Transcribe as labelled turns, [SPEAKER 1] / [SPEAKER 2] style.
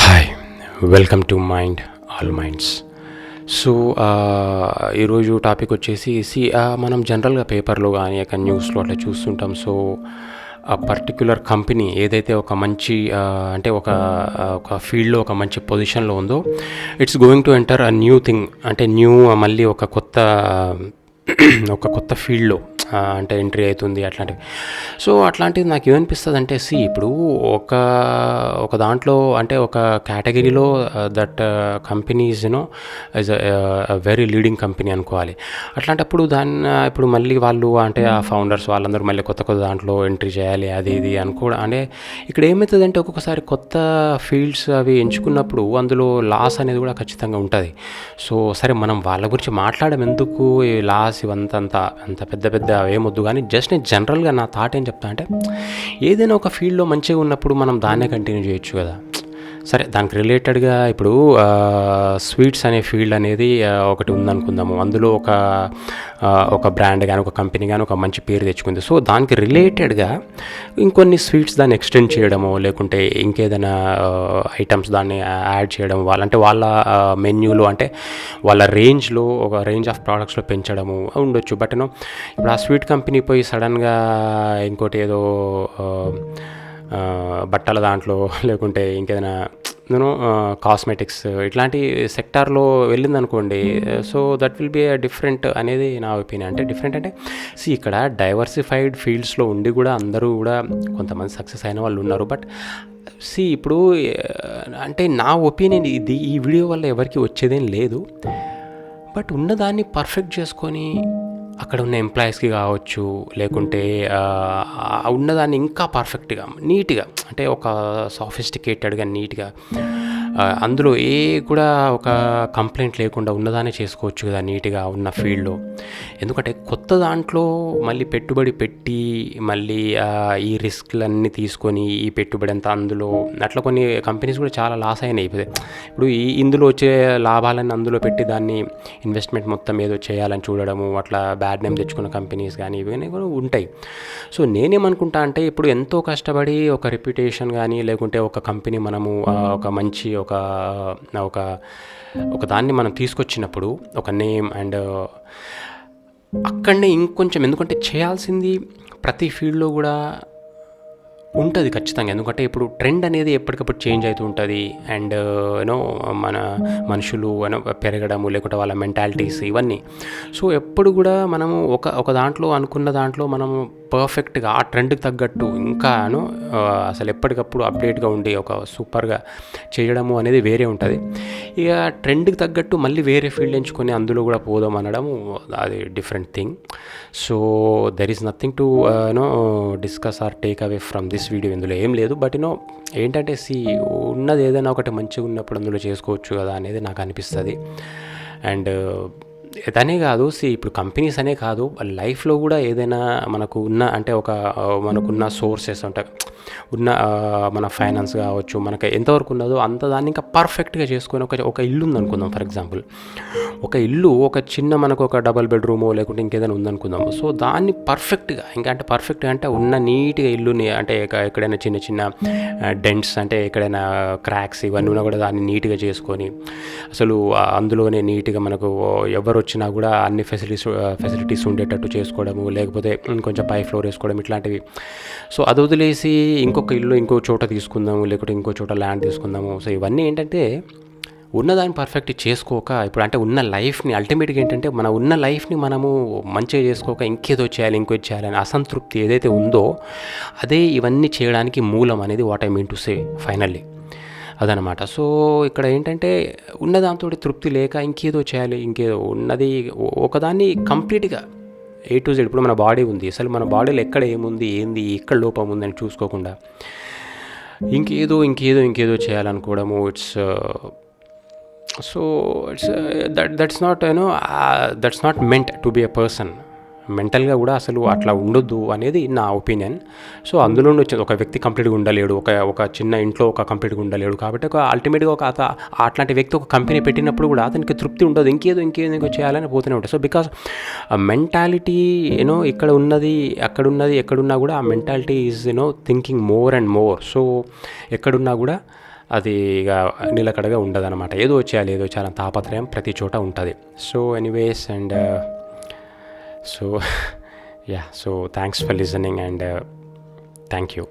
[SPEAKER 1] Hi, welcome to mind all minds. So ఈరోజు topic వచ్చేసి మనం జనరల్గా పేపర్లో కానీ న్యూస్లో అట్లా చూస్తుంటాం. సో ఆ పర్టిక్యులర్ కంపెనీ ఏదైతే ఒక మంచి అంటే ఒక ఫీల్డ్లో ఒక మంచి పొజిషన్లో ఉందో, it's going to enter a new thing, అంటే మళ్ళీ ఒక కొత్త ఫీల్డ్లో అంటే ఎంట్రీ అవుతుంది అట్లాంటివి. సో అట్లాంటిది నాకు ఏమనిపిస్తుంది అంటే, ఇప్పుడు ఒక దాంట్లో అంటే ఒక కేటగిరీలో that companies is very leading company అనుకోవాలి. అట్లాంటప్పుడు ఇప్పుడు మళ్ళీ వాళ్ళు అంటే ఆ ఫౌండర్స్ వాళ్ళందరూ మళ్ళీ కొత్త దాంట్లో ఎంట్రీ చేయాలి, అది ఇది అనుకోవడం. అంటే ఇక్కడ ఏమవుతుందంటే, ఒక్కొక్కసారి కొత్త ఫీల్డ్స్ అవి ఎంచుకున్నప్పుడు అందులో లాస్ అనేది కూడా ఖచ్చితంగా ఉంటుంది. సో సరే, మనం వాళ్ళ గురించి మాట్లాడడం ఎందుకు, ఈ లాస్ అంత పెద్ద ఏమొద్దు. కానీ జస్ట్ నేను జనరల్గా నా థాట్ ఏం చెప్తా అంటే, ఏదైనా ఒక ఫీల్డ్లో మంచిగా ఉన్నప్పుడు మనం దాన్నే కంటిన్యూ చేయొచ్చు కదా. సరే, దానికి రిలేటెడ్గా ఇప్పుడు స్వీట్స్ అనే ఫీల్డ్ అనేది ఒకటి ఉందనుకుందాము. అందులో ఒక బ్రాండ్ కానీ ఒక కంపెనీ కానీ ఒక మంచి పేరు తెచ్చుకుంది. సో దానికి రిలేటెడ్గా ఇంకొన్ని స్వీట్స్ దాన్ని ఎక్స్టెండ్ చేయడము, లేకుంటే ఇంకేదైనా ఐటమ్స్ దాన్ని యాడ్ చేయడం, వాళ్ళ మెన్యూలో అంటే వాళ్ళ రేంజ్లో ఒక రేంజ్ ఆఫ్ ప్రోడక్ట్స్లో పెంచడము ఉండొచ్చు. బట్ ఇప్పుడు ఆ స్వీట్ కంపెనీ పోయి సడన్గా ఇంకోటి ఏదో బట్టల దాంట్లో లేకుంటే ఇంకేదైనా కాస్మెటిక్స్ ఇట్లాంటి సెక్టార్లో వెళ్ళిందనుకోండి, so that will be different అనేది నా ఒపీనియన్. అంటే డిఫరెంట్ అంటే ఇక్కడ డైవర్సిఫైడ్ ఫీల్డ్స్లో ఉండి కూడా అందరూ కూడా కొంతమంది సక్సెస్ అయిన వాళ్ళు ఉన్నారు. బట్ ఇప్పుడు అంటే నా ఒపీనియన్ ఇది, ఈ వీడియో వల్ల ఎవరికి వచ్చేదేం లేదు. బట్ ఉన్నదాన్ని పర్ఫెక్ట్ చేసుకొని అక్కడ ఉన్న ఎంప్లాయీస్కి కావచ్చు, లేకుంటే ఉన్నదాన్ని ఇంకా పర్ఫెక్ట్గా నీట్గా, అంటే ఒక సాఫిస్టికేటెడ్గా నీట్గా అందులో కూడా ఒక కంప్లైంట్ లేకుండా ఉన్నదాన్ని చేసుకోవచ్చు కదా నీట్గా ఉన్న ఫీల్డ్లో. ఎందుకంటే కొత్త దాంట్లో మళ్ళీ పెట్టుబడి పెట్టి మళ్ళీ ఈ రిస్క్లన్నీ తీసుకొని ఈ పెట్టుబడి అంతా అందులో అట్లా కొన్ని కంపెనీస్ కూడా చాలా లాస్ అయినాయి. ఇప్పుడు ఇందులో వచ్చే లాభాలన్నీ అందులో పెట్టి దాన్ని ఇన్వెస్ట్మెంట్ మొత్తం ఏదో చేయాలని చూడడము, అట్లా బ్యాడ్ నేమ్ తెచ్చుకున్న కంపెనీస్ కానీ ఇవన్నీ కూడా ఉంటాయి. సో నేనేమనుకుంటా అంటే, ఇప్పుడు ఎంతో కష్టపడి ఒక రెప్యుటేషన్ కానీ లేకుంటే ఒక కంపెనీ మనము ఒక మంచి ఒక దాన్ని మనం తీసుకొచ్చినప్పుడు ఒక నేమ్ అండ్ అక్కడనే ఇంకొంచెం, ఎందుకంటే చేయాల్సింది ప్రతి ఫీల్డ్లో కూడా ఉంటుంది ఖచ్చితంగా. ఎందుకంటే ఇప్పుడు ట్రెండ్ అనేది ఎప్పటికప్పుడు చేంజ్ అవుతూ ఉంటుంది. అండ్ మన మనుషులు పెరగడము, లేకుంటే వాళ్ళ మెంటాలిటీస్ ఇవన్నీ. సో ఎప్పుడు కూడా మనము ఒక దాంట్లో అనుకున్న దాంట్లో మనము పర్ఫెక్ట్గా ఆ ట్రెండ్కి తగ్గట్టు ఇంకా అసలు ఎప్పటికప్పుడు అప్డేట్గా ఉండి ఒక సూపర్గా చేయడము అనేది వేరే ఉంటుంది. ఇక ట్రెండ్కి తగ్గట్టు మళ్ళీ వేరే ఫీల్డ్ ఎంచుకొని అందులో కూడా పోదాం అనడము అది different thing. So there is nothing to discuss or take away from this video. ఇందులో ఏం లేదు. బట్ ఏంటంటే ఉన్నది ఏదైనా ఒకటి మంచిగా ఉన్నప్పుడు అందులో చేసుకోవచ్చు కదా అనేది నాకు అనిపిస్తుంది. అండ్ ఇదనే కాదు, ఇప్పుడు కంపెనీస్ అనే కాదు, లైఫ్లో కూడా ఏదైనా మనకు అంటే మనకున్న సోర్సెస్ ఉంటాయి, మన ఫైనాన్స్ కావచ్చు, మనకు ఎంతవరకు ఉన్నదో అంత దాన్ని ఇంకా పర్ఫెక్ట్గా చేసుకొని ఒక ఇల్లు ఉందనుకుందాం. ఫర్ ఎగ్జాంపుల్ ఒక ఇల్లు, ఒక చిన్న మనకు ఒక డబల్ బెడ్రూమో లేకుంటే ఇంకేదైనా ఉందనుకుందాము. సో దాన్ని పర్ఫెక్ట్గా అంటే పర్ఫెక్ట్గా అంటే ఉన్న నీట్గా ఇల్లుని, అంటే ఎక్కడైనా చిన్న చిన్న డెంట్స్ అంటే ఎక్కడైనా క్రాక్స్ ఇవన్నీ ఉన్నా కూడా దాన్ని నీట్గా చేసుకొని అసలు అందులోనే నీట్గా మనకు ఎవరు వచ్చినా కూడా అన్ని ఫెసిలిటీస్ ఉండేటట్టు చేసుకోవడము, లేకపోతే ఇంకొంచెం పై ఫ్లోర్ వేసుకోవడం ఇట్లాంటివి. సో అది వదిలేసి ఇంకొక ఇల్లు ఇంకో చోట తీసుకుందాము, లేకుంటే ఇంకో చోట ల్యాండ్ తీసుకుందాము. సో ఇవన్నీ ఏంటంటే ఉన్నదాన్ని పర్ఫెక్ట్ చేసుకోక, ఇప్పుడు అంటే ఉన్న లైఫ్ని అల్టిమేట్గా ఏంటంటే మన ఉన్న లైఫ్ని మనము మంచిగా చేసుకోక ఇంకేదో చేయాలని అసంతృప్తి ఏదైతే ఉందో అదే ఇవన్నీ చేయడానికి మూలం అనేది what I mean to say finally అదనమాట. సో ఇక్కడ ఏంటంటే ఉన్నదాంతో తృప్తి లేక ఇంకేదో చేయాలి, ఇంకేదో ఉన్నది ఒకదాన్ని కంప్లీట్గా A to Z. ఇప్పుడు మన బాడీ ఉంది, అసలు మన బాడీలో ఎక్కడ ఏముంది, ఏంది, ఎక్కడ లోపం ఉందని చూసుకోకుండా ఇంకేదో చేయాలనుకోవడము, it's that's not meant to be a person. మెంటల్గా కూడా అసలు అట్లా ఉండొద్దు అనేది నా ఒపీనియన్. సో అందులో వచ్చింది ఒక వ్యక్తి కంప్లీట్గా ఉండలేడు, ఒక చిన్న ఇంట్లో ఒక కంప్లీట్గా ఉండలేడు. కాబట్టి అల్టిమేట్గా అట్లాంటి వ్యక్తి ఒక కంపెనీ పెట్టినప్పుడు కూడా అతనికి తృప్తి ఉండదు, ఇంకేదో చేయాలని పోతూనే ఉంటుంది. సో బికాస్ మెంటాలిటీ ఇక్కడ ఉన్నది అక్కడ ఉన్నది ఎక్కడున్నా కూడా ఆ mentality is thinking more and more. So ఎక్కడున్నా కూడా అది ఇక నిలకడగా ఉండదన్నమాట. ఏదో చేయాలని తాపత్రయం ప్రతి చోట ఉంటుంది. So anyways and so thanks for listening and thank you.